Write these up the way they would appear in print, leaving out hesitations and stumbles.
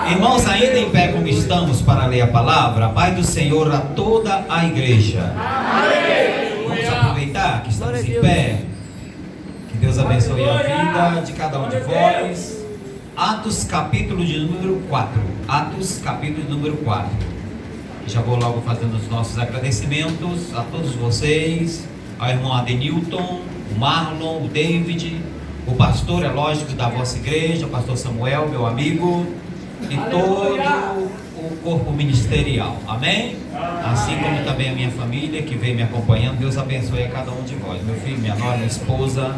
Irmãos, ainda em pé como estamos para ler a palavra, a paz do Senhor a toda a igreja. Vamos aproveitar que estamos em pé. Que Deus abençoe a vida de cada um de vós. Atos capítulo de número 4. Atos capítulo de número 4. Já vou logo fazendo os nossos agradecimentos a todos vocês, ao irmão Adenilton, o Marlon, o David, o pastor, é lógico, da vossa igreja, o pastor Samuel, meu amigo, e todo o corpo ministerial, amém? Assim como também a minha família que vem me acompanhando. Deus abençoe a cada um de vós, meu filho, minha nora, minha esposa.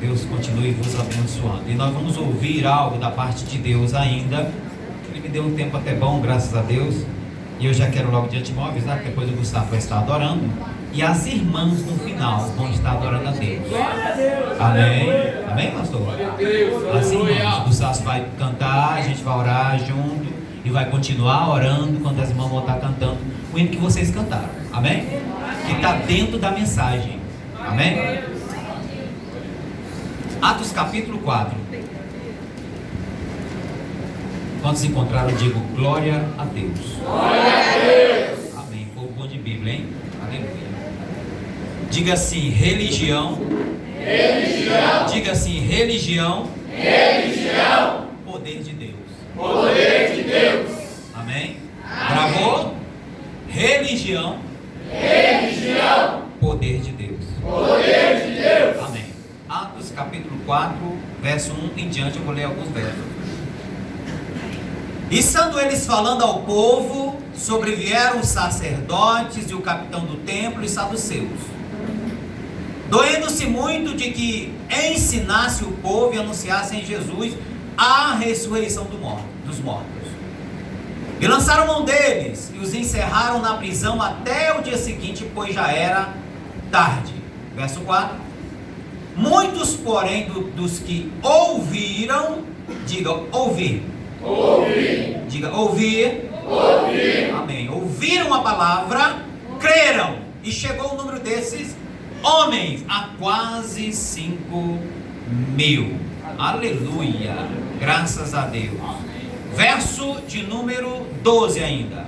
Deus continue vos abençoando. E nós vamos ouvir algo da parte de Deus ainda. Ele me deu um tempo até bom, graças a Deus. E eu já quero logo de antemão avisar que depois o Gustavo vai estar adorando. E as irmãs no final vão estar adorando a Deus. Amém? Amém, pastor? As irmãs, o Gustavo vai cantar, a gente vai orar junto. E vai continuar orando quando as irmãs vão estar cantando o hino que vocês cantaram. Amém? Que está dentro da mensagem. Amém? Atos capítulo 4. Quando se encontraram, eu digo glória a Deus. Glória a Deus. Amém. Povo bom de Bíblia, hein? Aleluia. Diga assim, religião. Religião. Diga assim, religião. Religião. Poder de Deus. Poder de Deus. Amém? Gravou? Religião. Religião. Poder de Deus. Poder de Deus. Amém. Atos capítulo 4, verso 1 em diante, eu vou ler alguns versos. E estando eles falando ao povo, sobrevieram os sacerdotes e o capitão do templo e saduceus, doendo-se muito de que ensinasse o povo e anunciasse em Jesus a ressurreição dos mortos. E lançaram mão deles e os encerraram na prisão até o dia seguinte, pois já era tarde. Verso 4. Muitos, porém, dos que ouviram, diga ouvir. Ouvir. Diga ouvir. Ouvir. Amém. Ouviram a palavra, creram. E chegou o número desses homens a quase 5.000. Aleluia. Graças a Deus. Verso de número 12 ainda.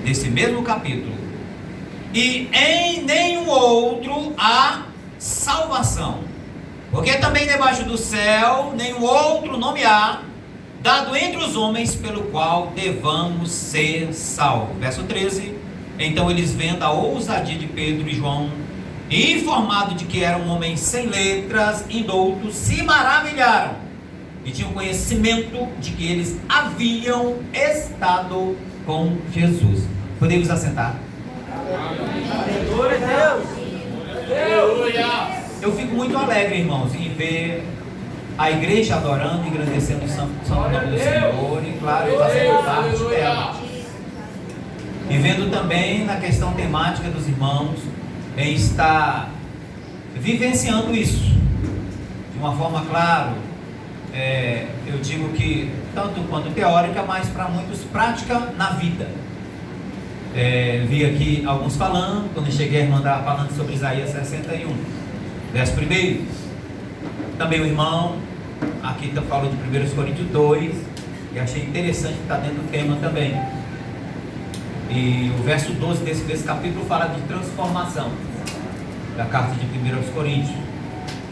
Desse mesmo capítulo. E em nenhum outro há salvação. Porque também debaixo do céu nenhum outro nome há, dado entre os homens, pelo qual devamos ser salvos. Verso 13. Então eles, vendo a ousadia de Pedro e João, e informado de que eram homens sem letras, indoutos, se maravilharam, e tinham conhecimento de que eles haviam estado com Jesus. Podemos assentar? Glória a Deus. Aleluia. Eu fico muito alegre, irmãos, em ver a igreja adorando e engrandecendo o santo nome do Senhor, e claro, fazendo parte dela. E vendo também na questão temática dos irmãos, em estar vivenciando isso, de uma forma, claro, eu digo que tanto quanto teórica, mas para muitos prática na vida. Vi aqui alguns falando, quando eu cheguei a irmã estava falando sobre Isaías 61, verso 1. Também o irmão aqui falou de 1 Coríntios 2, e achei interessante que está dentro do tema também. E o verso 12 desse capítulo fala de transformação, da carta de 1 Coríntios.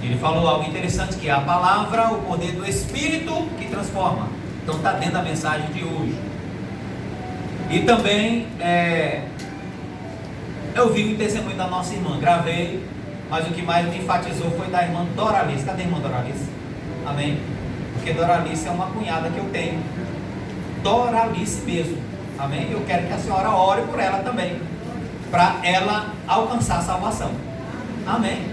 Ele falou algo interessante, que é a palavra, o poder do Espírito que transforma. Então está dentro da mensagem de hoje. E também eu vi o testemunho da nossa irmã, gravei, mas o que mais me enfatizou foi da irmã Doralice. Cadê a irmã Doralice? Amém? Porque Doralice é uma cunhada que eu tenho, Doralice mesmo. Amém? Eu quero que a senhora ore por ela também, para ela alcançar a salvação. Amém?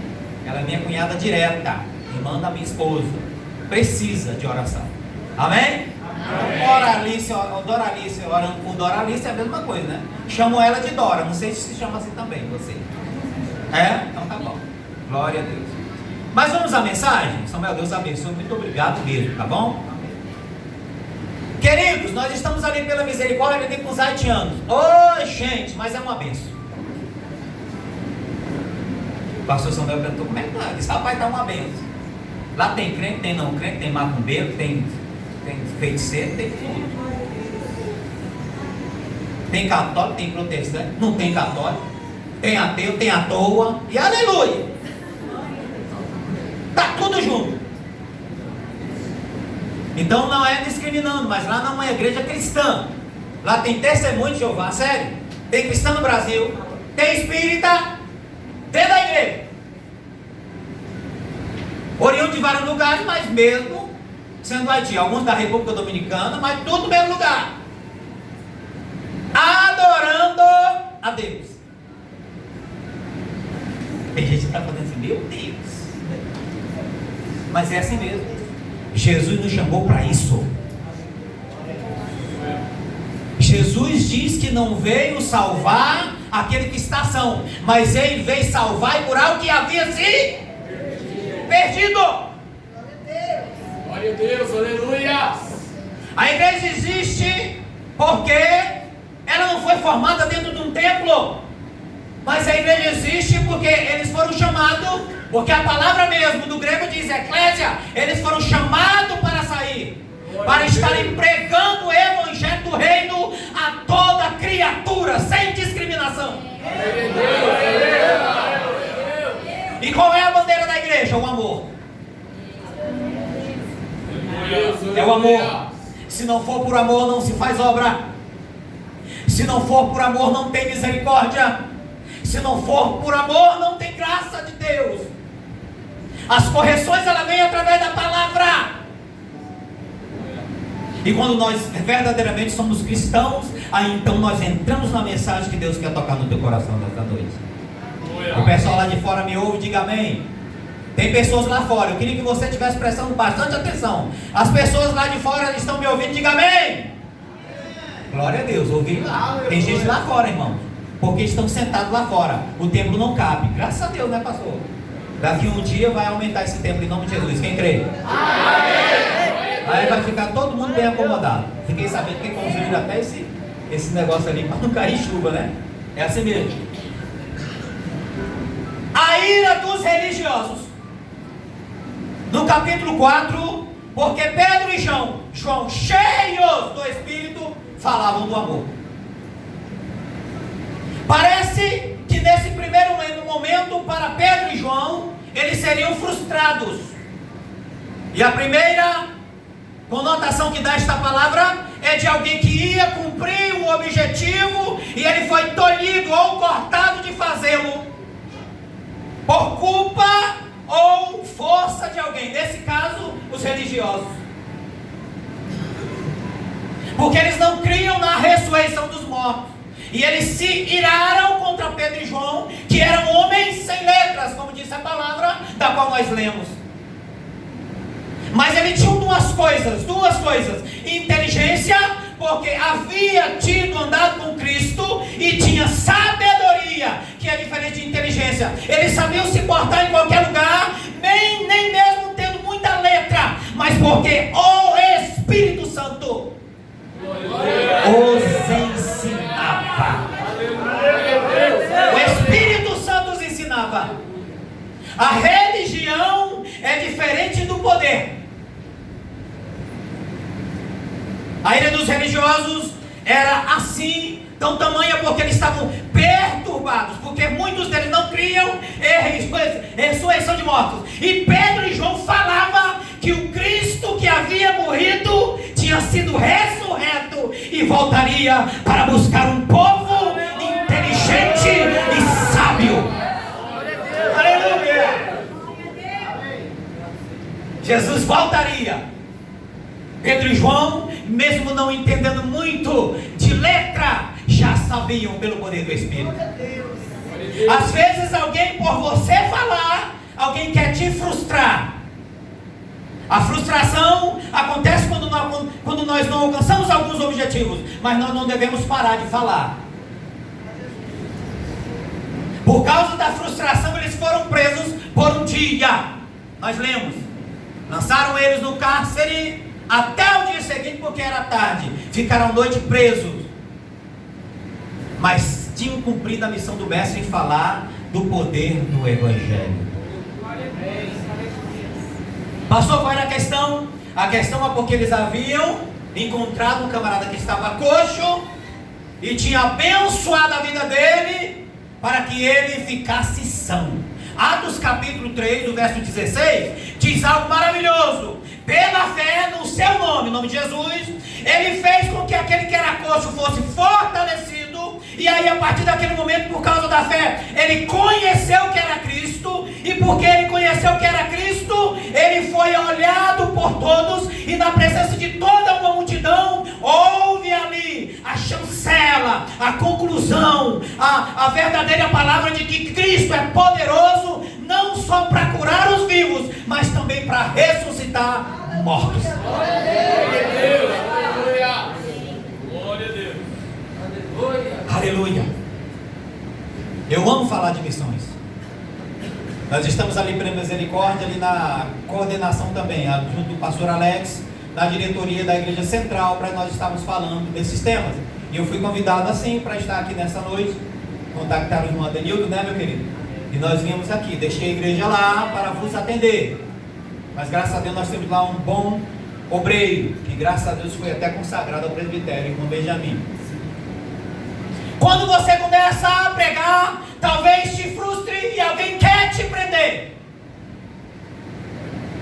Ela é minha cunhada direta, irmã da minha esposa, precisa de oração. Amém? Doralice, orando por Doralice é a mesma coisa, né? Chamo ela de Dora, não sei se chama assim também, você. Então tá bom. Glória a Deus. Mas vamos à mensagem? Samuel, Deus abençoe, muito obrigado mesmo, tá bom? Queridos, nós estamos ali pela misericórdia de com os haitianos. Gente, mas é uma benção. O pastor Samuel perguntou como é que tá? Esse rapaz tá uma benção. Lá tem crente, tem não crente, tem macumbeiro, tem tem feiticeiro, tem tudo. Tem católico, tem protestante, não tem católico, tem ateu, tem à toa, e aleluia! Está tudo junto. Então não é discriminando, mas lá não é igreja cristã. Lá tem testemunho de Jeová, sério. Tem cristão no Brasil, tem espírita dentro da igreja. Oriundo de vários lugares, mas mesmo sendo Haiti, alguns da República Dominicana, mas tudo no mesmo lugar. Adorando a Deus. Tem gente que está falando assim, meu Deus. Mas é assim mesmo. Jesus nos chamou para isso. Jesus diz que não veio salvar aquele que está são, mas ele veio salvar e curar o que havia se perdido. Glória a Deus, aleluia. A igreja existe porque ela não foi formada dentro de um templo, mas a igreja existe porque eles foram chamados, porque a palavra mesmo do grego diz eclésia, eles foram chamados para sair, para estarem pregando o evangelho do reino a toda criatura, sem discriminação. E qual é a bandeira da igreja? O amor. É o amor. Se não for por amor, não se faz obra. Se não for por amor, não tem misericórdia. Se não for por amor, não tem graça de Deus. As correções, ela vem através da palavra. E quando nós verdadeiramente somos cristãos, aí então nós entramos na mensagem que Deus quer tocar no teu coração nesta noite. O pessoal lá de fora me ouve, diga amém. Tem pessoas lá fora, eu queria que você estivesse prestando bastante atenção. As pessoas lá de fora estão me ouvindo, diga amém. Glória a Deus, ouvi lá. Tem gente lá fora, irmão, porque estão sentados lá fora. O templo não cabe, graças a Deus, né, pastor? Daqui um dia vai aumentar esse templo em nome de Jesus, quem crê? Aí vai ficar todo mundo bem acomodado. Fiquei sabendo que construíram até esse negócio ali para não cair chuva, né? É assim mesmo. A ira dos religiosos. No capítulo 4, porque Pedro e João, cheios do Espírito, falavam do amor. Parece que nesse primeiro momento, para Pedro e João, eles seriam frustrados. E a primeira conotação que dá esta palavra é de alguém que ia cumprir um objetivo e ele foi tolhido ou cortado de fazê-lo por culpa ou força de alguém, nesse caso os religiosos, porque eles não criam na ressurreição dos mortos, e eles se iraram contra Pedro e João, que eram homens sem letras, como disse a palavra da qual nós lemos. Mas ele tinha duas coisas: inteligência, porque havia tido andado com Cristo, e tinha sabedoria, que é diferente de inteligência. Eles sabiam se portar em qualquer lugar, nem mesmo tendo muita letra, mas porque o Espírito Santo os ensinava. O Espírito Santo os ensinava. A religião é diferente do poder. A ira dos religiosos era assim, tão tamanha, porque eles estavam perturbados, porque muitos deles não criam em ressurreição de mortos. E Pedro e João falavam que o Cristo que havia morrido tinha sido ressurreto e voltaria para buscar um povo inteligente e sábio. Aleluia! Jesus voltaria. Pedro e João, mesmo não entendendo muito de letra, já sabiam pelo poder do Espírito. Às vezes alguém, por você falar, alguém quer te frustrar. A frustração acontece quando nós não alcançamos alguns objetivos, mas nós não devemos parar de falar. Por causa da frustração, eles foram presos por um dia. Nós lemos. Lançaram eles no cárcere até o dia seguinte, porque era tarde. Ficaram a noite presos. Mas tinham cumprido a missão do mestre em falar do poder do Evangelho. Pastor, qual era a questão? A questão é porque eles haviam encontrado um camarada que estava coxo e tinha abençoado a vida dele para que ele ficasse são. Atos capítulo 3, do verso 16, diz algo maravilhoso. Pela fé no seu nome, em nome de Jesus, ele fez com que aquele que era coxo fosse fortalecido. E aí, a partir daquele momento, por causa da fé, ele conheceu que era Cristo. E porque ele conheceu que era Cristo, ele foi olhado por todos. E na presença de toda uma multidão, houve ali a chancela, a conclusão, a verdadeira palavra de que Cristo é poderoso, não só para curar os vivos, mas também para ressuscitar mortos. Glória a Deus. Aleluia. Glória a Deus. Aleluia. Eu amo falar de missões. Nós estamos ali pela Misericórdia, ali na coordenação também, junto do pastor Alex, na diretoria da Igreja Central, para nós estarmos falando desses temas. E eu fui convidado assim para estar aqui nessa noite. Contactaram o irmão Adenildo, né, meu querido? E nós viemos aqui, deixei a igreja lá para vos atender. Mas graças a Deus nós temos lá um bom obreiro, que graças a Deus foi até consagrado ao presbitério, irmão Benjamin. Quando você começa a pregar, talvez te frustre e alguém quer te prender.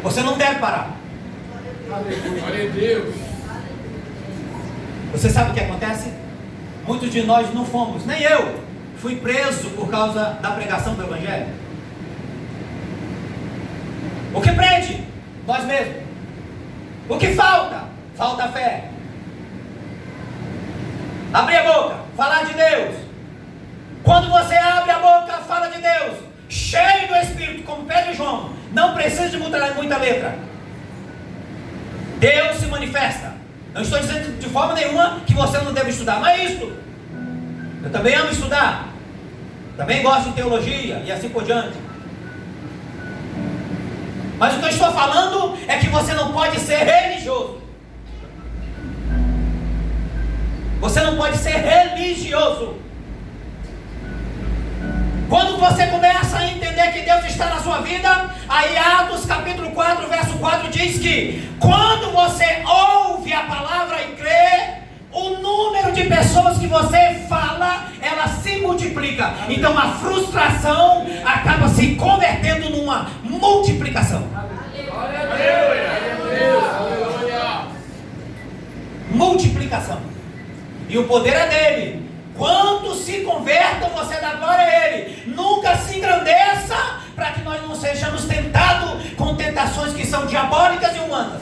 Você não deve parar. Glória a Deus. Você sabe o que acontece? Muitos de nós não fomos, nem eu, fui preso por causa da pregação do Evangelho. O que prende? Nós mesmos. O que falta? Falta fé. Abrir a boca, falar de Deus. Quando você abre a boca, fala de Deus, cheio do Espírito, como Pedro e João, não precisa de muita letra. Deus se manifesta. Não estou dizendo de forma nenhuma que você não deve estudar, não é isso. Eu também amo estudar, também gosto de teologia e assim por diante. Mas o que eu estou falando é que você não pode ser religioso. Você não pode ser religioso. Quando você começa a entender que Deus está na sua vida, aí Atos capítulo 4, verso 4 diz que quando você ouve a palavra e crê, o número de pessoas que você fala, ela se multiplica. Então a frustração acaba se convertendo numa multiplicação. Multiplicação. E o poder é dele. Quando se convertam, você dá glória a ele. Nunca se engrandeça, para que nós não sejamos tentados com tentações que são diabólicas e humanas.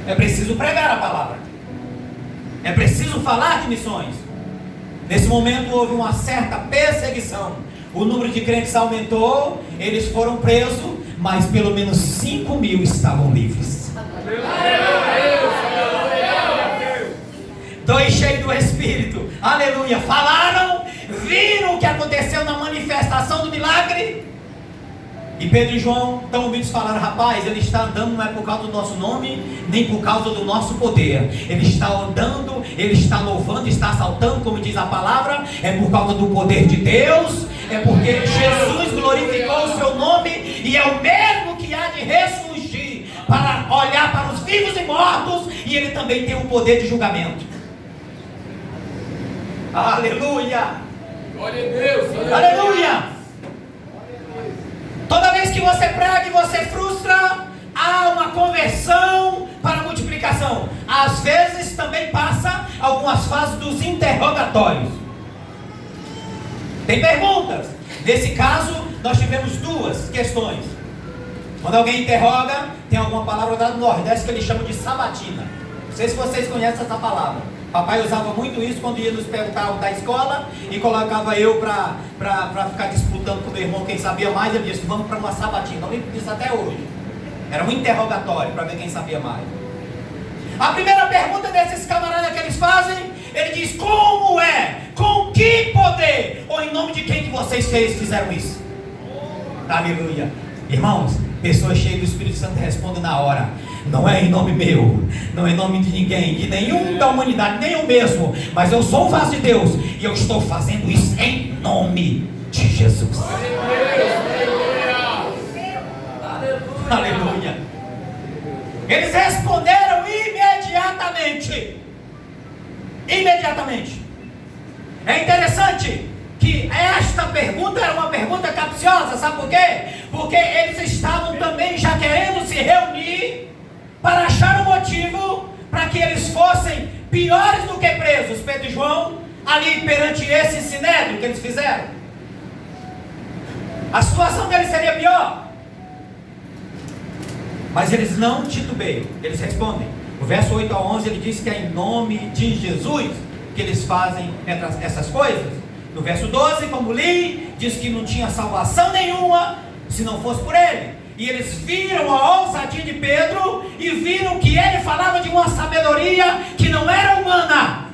É preciso pregar a palavra. É preciso falar de missões. Nesse momento houve uma certa perseguição. O número de crentes aumentou. Eles foram presos, mas pelo menos 5.000 estavam livres. Dois cheios do Espírito, aleluia, falaram, viram o que aconteceu na manifestação do milagre. E Pedro e João, tão humildes, falaram: rapaz, ele está andando não é por causa do nosso nome, nem por causa do nosso poder. Ele está andando, ele está louvando, está saltando, como diz a palavra, é por causa do poder de Deus, é porque Jesus glorificou o seu nome, e é o mesmo que há de ressurgir, para olhar para os vivos e mortos, e ele também tem o poder de julgamento. Aleluia! Glória a Deus! Aleluia! Toda vez que você prega e você frustra, há uma conversão para multiplicação. Às vezes também passa algumas fases dos interrogatórios. Tem perguntas. Nesse caso, nós tivemos duas questões. Quando alguém interroga, tem alguma palavra lá do Nordeste que eles chamam de sabatina. Não sei se vocês conhecem essa palavra. Papai usava muito isso quando ia nos perguntar da escola e colocava eu para ficar disputando com o meu irmão quem sabia mais. Ele disse: vamos para uma sabatina. Não lembro disso até hoje. Era um interrogatório para ver quem sabia mais. A primeira pergunta desses camaradas que eles fazem, ele diz: como é? Com que poder? Ou em nome de quem que vocês fizeram isso? Aleluia. Irmãos, pessoas cheias do Espírito Santo respondem na hora: não é em nome meu, não é em nome de ninguém, de nenhum da humanidade, nem eu mesmo, mas eu sou um vaso de Deus, e eu estou fazendo isso em nome de Jesus. Aleluia. Eles responderam imediatamente. Imediatamente. É interessante que esta pergunta era uma pergunta capciosa, sabe por quê? Porque eles estavam também já querendo se reunir para achar um motivo para que eles fossem piores do que presos, Pedro e João, ali perante esse sinédrio que eles fizeram. A situação deles seria pior. Mas eles não titubeiam, eles respondem. O verso 8 a 11 ele diz que é em nome de Jesus que eles fazem essas coisas. No verso 12, como li, diz que não tinha salvação nenhuma se não fosse por ele. E eles viram a ousadia de Pedro e viram que ele falava de uma sabedoria que não era humana,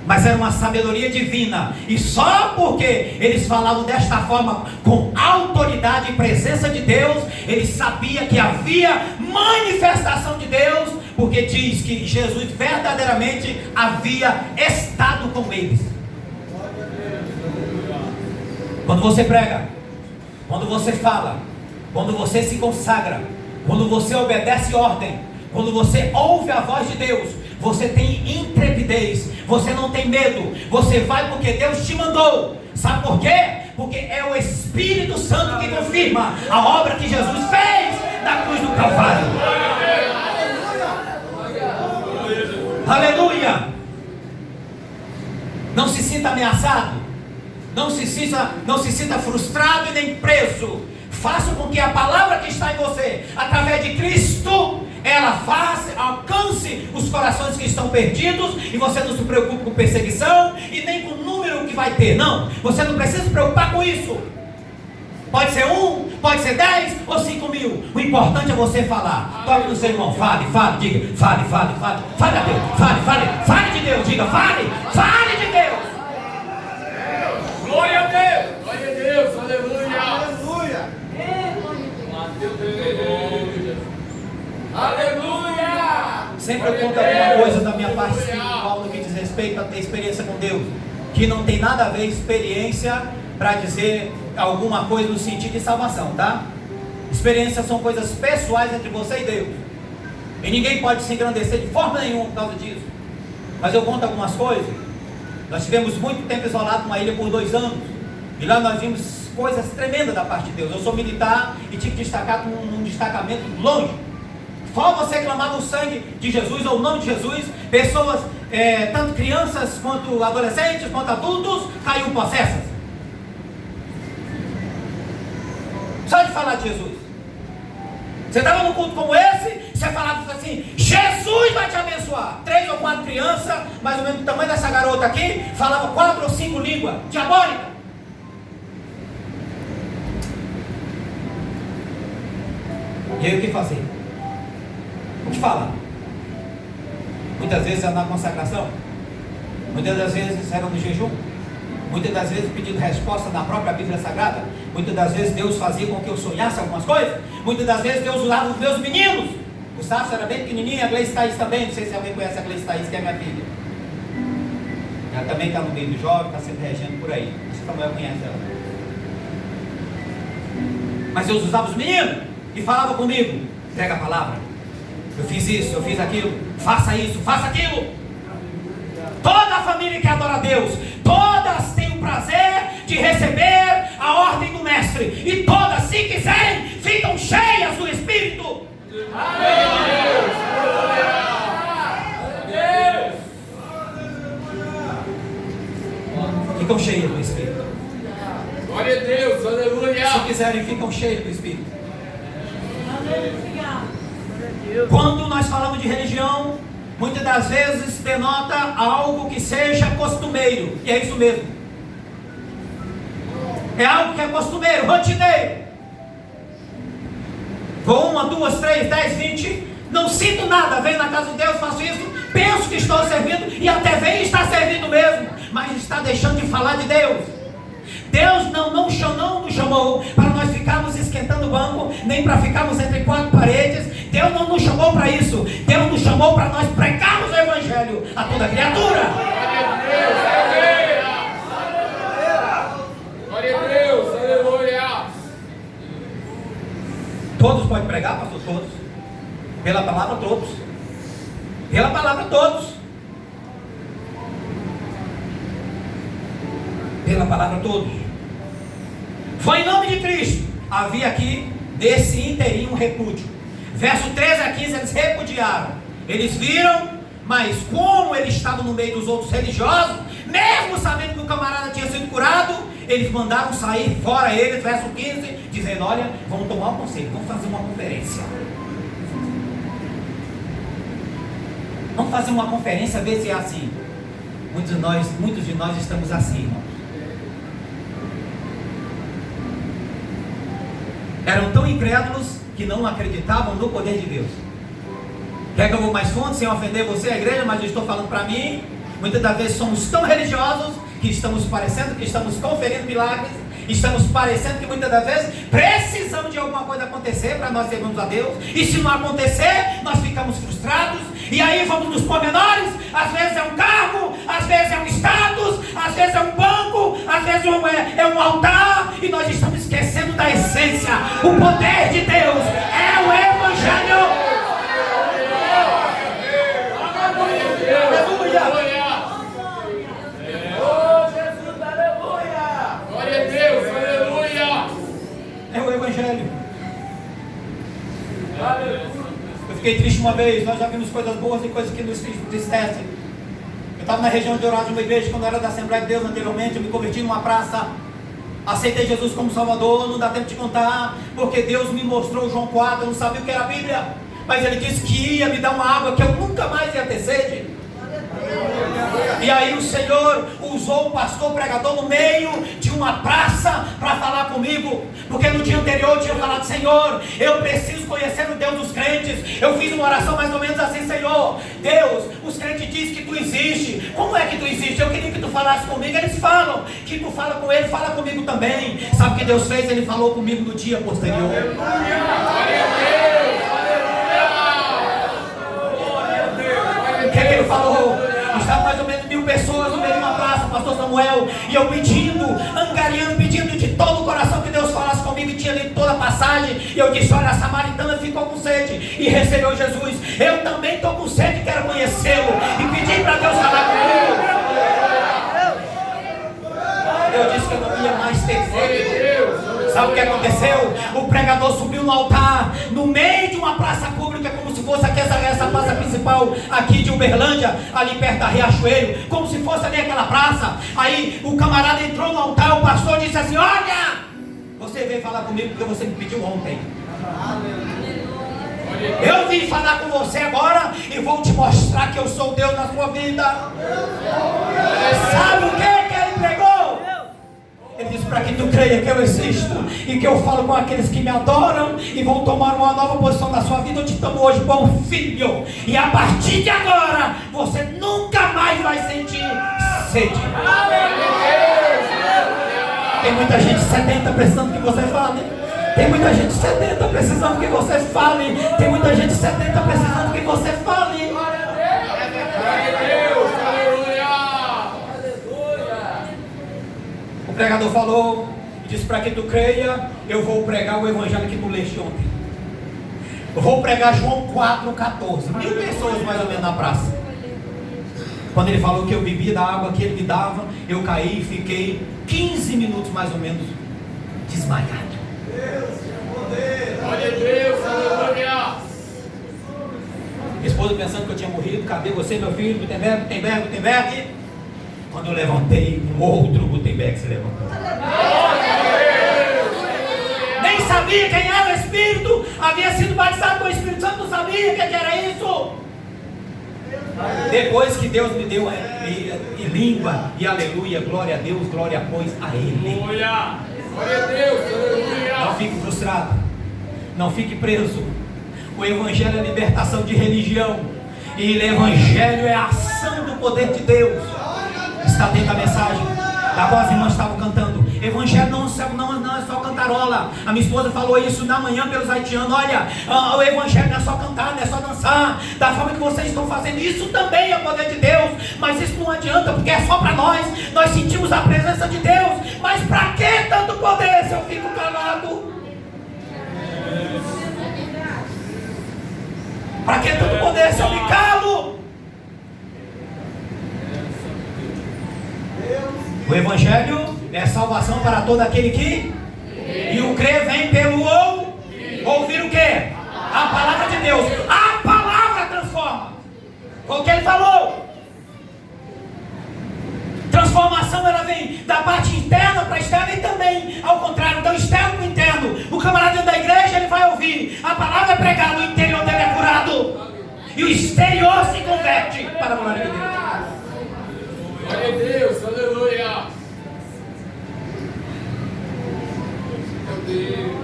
mas era uma sabedoria divina. E só porque eles falavam desta forma, com autoridade e presença de Deus, eles sabiam que havia manifestação de Deus, porque diz que Jesus verdadeiramente havia estado com eles. Quando você prega, quando você fala, quando você se consagra, quando você obedece ordem, quando você ouve a voz de Deus, você tem intrepidez, você não tem medo, você vai porque Deus te mandou. Sabe por quê? Porque é o Espírito Santo que confirma a obra que Jesus fez na cruz do Calvário. Aleluia! Não se sinta ameaçado, não se sinta frustrado e nem preso. Faça com que a palavra que está em você, através de Cristo, ela alcance os corações que estão perdidos. E você não se preocupe com perseguição e nem com o número que vai ter. Não, você não precisa se preocupar com isso. Pode ser 1, pode ser 10 ou 5 mil. O importante é você falar. Toque no seu irmão, fale, diga, fale a Deus, fale de Deus, diga, fale de Deus. Glória a Deus, aleluia. Aleluia! Sempre eu conto alguma coisa da minha parte espiritual no que diz respeito a ter experiência com Deus, que não tem nada a ver experiência para dizer alguma coisa no sentido de salvação, tá? Experiências são coisas pessoais entre você e Deus, e ninguém pode se engrandecer de forma nenhuma por causa disso. Mas eu conto algumas coisas. Nós tivemos muito tempo isolado numa ilha por 2 anos, e lá nós vimos coisas tremendas da parte de Deus. Eu sou militar e tive que destacar num destacamento longe. Só você clamava o sangue de Jesus ou o nome de Jesus, pessoas, tanto crianças quanto adolescentes, quanto adultos, caíam possessas. Só de falar de Jesus. Você estava num culto como esse, você falava assim: Jesus vai te abençoar. 3 ou 4 crianças, mais ou menos do tamanho dessa garota aqui, falava 4 ou 5 línguas diabólicas. E aí o que fazer? O que falar? Muitas vezes era na consagração, muitas das vezes era no jejum, muitas das vezes pedindo resposta na própria Bíblia Sagrada, muitas das vezes Deus fazia com que eu sonhasse algumas coisas, muitas das vezes Deus usava os meus meninos. Gustavo era bem pequenininha, a Gleice Thaís também, não sei se alguém conhece a Gleice Thaís, que é minha filha. Ela também está no meio do jovem, está sempre regendo por aí. Acho que Samuel conhece ela. Mas Deus usava os meninos e falava comigo: prega a palavra, eu fiz isso, eu fiz aquilo, faça isso, faça aquilo. Toda a família que adora a Deus, todas têm o prazer de receber a ordem do mestre, e todas, se quiserem, ficam cheias do Espírito. Ficam cheias do Espírito. Glória a Deus, aleluia. Se quiserem, ficam cheios do Espírito. Quando nós falamos de religião, muitas das vezes denota algo que seja costumeiro, e é isso mesmo. É algo que é costumeiro, rotineiro. Vou 1, 2, 3, 10, 20, não sinto nada, venho na casa de Deus, faço isso, penso que estou servindo, e até venho estar servindo mesmo, mas está deixando de falar de Deus. Deus não nos chamou para nós ficarmos esquentando o banco, nem para ficarmos entre 4 paredes. Deus não nos chamou para isso. Deus nos chamou para nós pregarmos o Evangelho a toda criatura. Glória a Deus, aleluia. Todos podem pregar, pastor? Todos. Pela palavra todos. Pela palavra todos. Pela palavra todos. Foi em nome de Cristo. Havia aqui desse inteirinho um repúdio. Verso 13 a 15 eles repudiaram. Eles viram, mas como eles estavam no meio dos outros religiosos, mesmo sabendo que o camarada tinha sido curado, eles mandaram sair fora eles, verso 15, dizendo: olha, vamos tomar um conselho, vamos fazer uma conferência. Vamos fazer uma conferência, ver se é assim. Muitos de nós estamos assim, irmãos. Eram tão incrédulos que não acreditavam no poder de Deus. Quer que eu vou mais fundo, sem ofender você, a igreja, mas eu estou falando para mim. Muitas das vezes somos tão religiosos que estamos parecendo que estamos conferindo milagres. Estamos parecendo que muitas das vezes precisamos de alguma coisa acontecer para nós sermos a Deus. E se não acontecer, nós ficamos frustrados. E aí vamos nos pormenores. Às vezes é um cargo, às vezes é um status, às vezes é um banco, às vezes é um altar. E nós estamos esquecendo da essência. O poder de Deus é o Evangelho. Aleluia. É o Evangelho. Eu fiquei triste uma vez. Nós já vimos coisas boas e coisas que nos entristecem. Eu estava na região de Dourados, uma igreja, quando eu era da Assembleia de Deus anteriormente. Eu me converti numa praça. Aceitei Jesus como Salvador. Não dá tempo de contar, porque Deus me mostrou João 4. Eu não sabia o que era a Bíblia, mas Ele disse que ia me dar uma água que eu nunca mais ia ter sede. E aí o Senhor usou o pastor pregador no meio de uma praça para falar comigo, porque no dia anterior eu tinha falado: Senhor, eu preciso conhecer o Deus dos crentes. Eu fiz uma oração mais ou menos assim: Senhor, Deus, os crentes dizem que Tu existe. Como é que Tu existe? Eu queria que Tu falasse comigo. Eles falam que Tu fala com ele, fala comigo também. Sabe o que Deus fez? Ele falou comigo no dia posterior. O que é que Ele falou? Estava mais ou menos 1000 pessoas no meio de uma praça, pastor Samuel, e eu pedindo, angariando, pedindo de todo o coração que Deus falasse comigo, e tinha lido toda a passagem, e eu disse: olha, a samaritana ficou com sede e recebeu Jesus. Eu também estou com sede e quero conhecê-lo, e pedi para Deus falar comigo. Eu disse que eu não ia mais ter sede. Sabe o que aconteceu? O pregador subiu no altar, no meio de uma praça pública, como se fosse aqui essa praça principal aqui de Uberlândia, ali perto da Riachuelo, como se fosse ali aquela praça. Aí o camarada entrou no altar, o pastor disse assim: olha, você veio falar comigo porque você me pediu ontem. Eu vim falar com você agora e vou te mostrar que eu sou Deus na sua vida. Sabe o que ele pregou? Ele disse: para que tu creia que eu existo e que eu falo com aqueles que me adoram e vão tomar uma nova posição na sua vida. Eu te tomo hoje, bom filho, e a partir de agora você nunca mais vai sentir sede. Tem muita gente sedenta precisando que você fale. Tem muita gente sedenta precisando que você fale. Tem muita gente sedenta precisando que você fale. O pregador falou e disse: para que tu creia, eu vou pregar o evangelho que tu leste ontem. Eu vou pregar João 4,14. 1000 pessoas mais ou menos na praça. Quando ele falou que eu bebia da água que ele me dava, eu caí e fiquei 15 minutos mais ou menos desmaiado. Glória a Deus, aleluia. Minha esposa pensando que eu tinha morrido: cadê você, meu filho? Gutenberg. Quando eu levantei, um outro Gutenberg se levantou. Nem sabia quem era o Espírito, havia sido batizado com o Espírito Santo, não sabia o que era isso. Depois que Deus me deu língua, e aleluia, glória a Deus, glória pois a Ele. Glória a Deus, aleluia. Não fique frustrado, não fique preso. O Evangelho é libertação de religião, e o Evangelho é a ação do poder de Deus. Está dentro da mensagem da qual as irmãs estavam cantando. Evangelho não é só cantarola. A minha esposa falou isso na manhã pelos haitianos: olha, o evangelho não é só cantar, não é só dançar da forma que vocês estão fazendo. Isso também é poder de Deus, mas isso não adianta, porque é só para nós. Nós sentimos a presença de Deus, mas para que tanto poder se eu fico calado? Evangelho é salvação para todo aquele que... E o crer vem pelo ouvir o quê? A palavra de Deus. A palavra transforma. Foi o que ele falou. Transformação ela vem da parte interna para a externa e também ao contrário, do externo para o interno. O camarada dentro da igreja ele vai ouvir, a palavra é pregada, o interior dele é curado e o exterior se converte para a glória de Deus. Glória a Deus, aleluia. Meu Deus.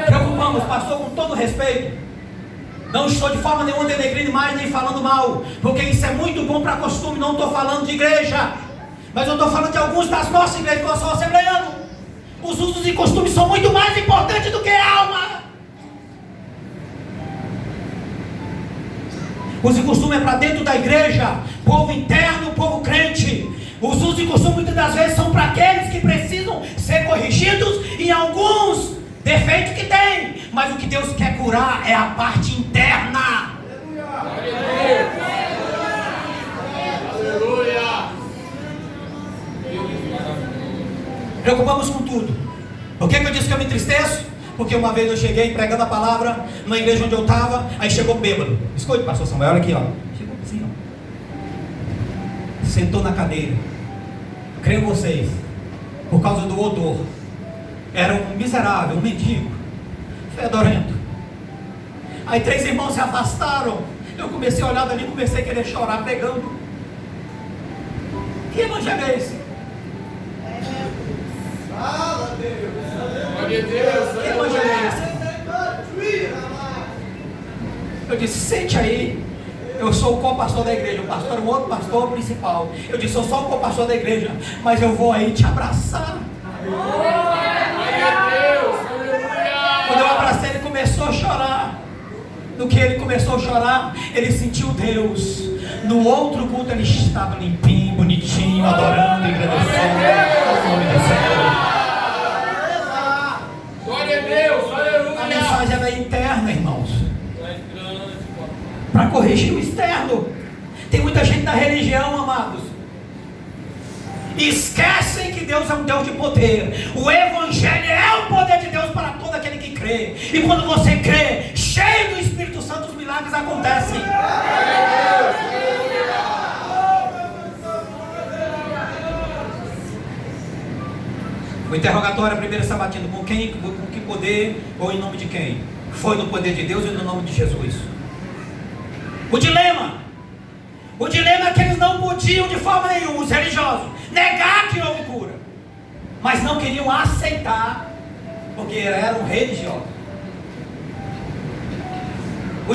Preocupamos, pastor, com todo respeito. Não estou de forma nenhuma denegrindo mais nem falando mal, porque isso é muito bom para costume. Não estou falando de igreja, mas eu estou falando de alguns das nossas igrejas que eu sou assembleano. Os usos e costumes são muito mais importantes do que a alma. Uso e costume é para dentro da igreja, povo interno, povo crente. Os usos e costumes muitas das vezes são para aqueles que precisam ser corrigidos em alguns defeitos que tem, mas o que Deus quer curar é a parte interna. Aleluia. Preocupamos com tudo. Por que eu disse que eu me entristeço? Porque uma vez eu cheguei pregando a palavra numa igreja onde eu estava, aí chegou bêbado. Escute, pastor Samuel, olha aqui, ó. Chegou assim, ó. Sentou na cadeira. Creio vocês, por causa do odor. Era um miserável, um mendigo, fedorento. Aí 3 irmãos se afastaram. Eu comecei a olhar dali, comecei a querer chorar, pregando. Que evangelho é esse? Fala, Deus. Glória a Deus. Que evangelho é esse? Eu disse, sente aí. Eu sou o co-pastor da igreja. O pastor é um outro pastor principal. Eu disse, eu sou o co-pastor da igreja, mas eu vou aí te abraçar. Quando eu abracei, ele começou a chorar. No que ele começou a chorar, ele sentiu Deus. No outro culto ele estava limpinho, bonitinho, adorando e agradecendo ao nome do Senhor. Glória a Deus, aleluia. A mensagem era interna, irmãos, para corrigir o externo. Tem muita gente da religião, amados, esquecem que Deus é um Deus de poder. O Evangelho é o poder de Deus para todo aquele que crê. E quando você crê, cheio do Espírito Santo, os milagres acontecem. O interrogatório, a primeira sabatina, com quem, com que poder ou em nome de quem? Foi no poder de Deus e no nome de Jesus. O dilema é que eles não podiam de forma nenhuma, os religiosos, negar que houve cura, mas não queriam aceitar, porque eram religiosos.